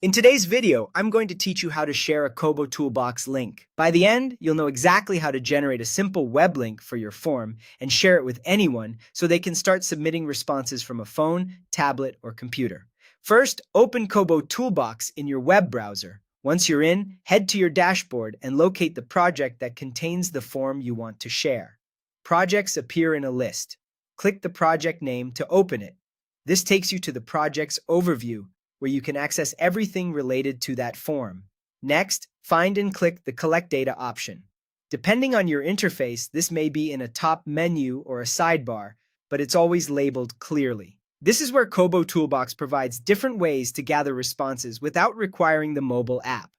In today's video, I'm going to teach you how to share a KoboToolbox link. By the end, you'll know exactly how to generate a simple web link for your form and share it with anyone so they can start submitting responses from a phone, tablet, or computer. First, open KoboToolbox in your web browser. Once you're in, head to your dashboard and locate the project that contains the form you want to share. Projects appear in a list. Click the project name to open it. This takes you to the project's overview, where you can access everything related to that form. Next, find and click the Collect Data option. Depending on your interface, this may be in a top menu or a sidebar, but it's always labeled clearly. This is where KoboToolbox provides different ways to gather responses without requiring the mobile app.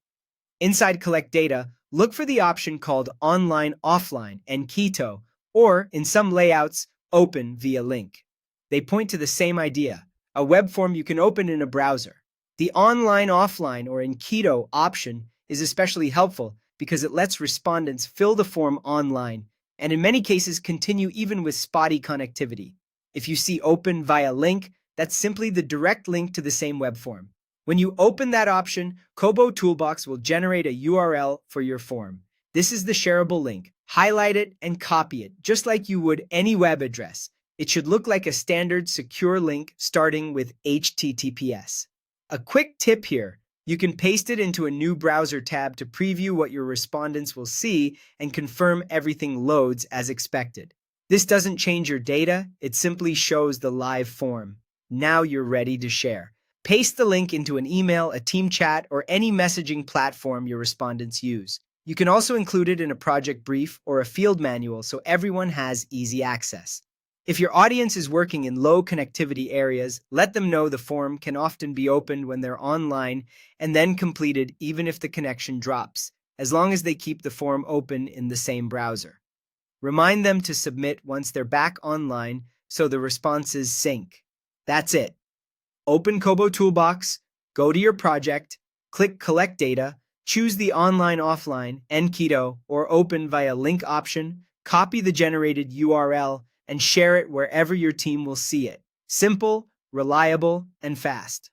Inside Collect Data, look for the option called Online Offline and Keto, or in some layouts, Open via Link. They point to the same idea, a web form you can open in a browser. The Online Offline or in Keto option is especially helpful because it lets respondents fill the form online and in many cases continue even with spotty connectivity. If you see Open via Link, that's simply the direct link to the same web form. When you open that option, KoboToolbox will generate a URL for your form. This is the shareable link. Highlight it and copy it, just like you would any web address. It should look like a standard secure link starting with HTTPS. A quick tip here, you can paste it into a new browser tab to preview what your respondents will see and confirm everything loads as expected. This doesn't change your data, it simply shows the live form. Now you're ready to share. Paste the link into an email, a team chat, or any messaging platform your respondents use. You can also include it in a project brief or a field manual so everyone has easy access. If your audience is working in low connectivity areas, let them know the form can often be opened when they're online and then completed even if the connection drops, as long as they keep the form open in the same browser. Remind them to submit once they're back online so the responses sync. That's it. Open KoboToolbox, go to your project, click Collect Data, choose the Online Offline, Keto, or Open via Link option, copy the generated URL, and share it wherever your team will see it. Simple, reliable, and fast.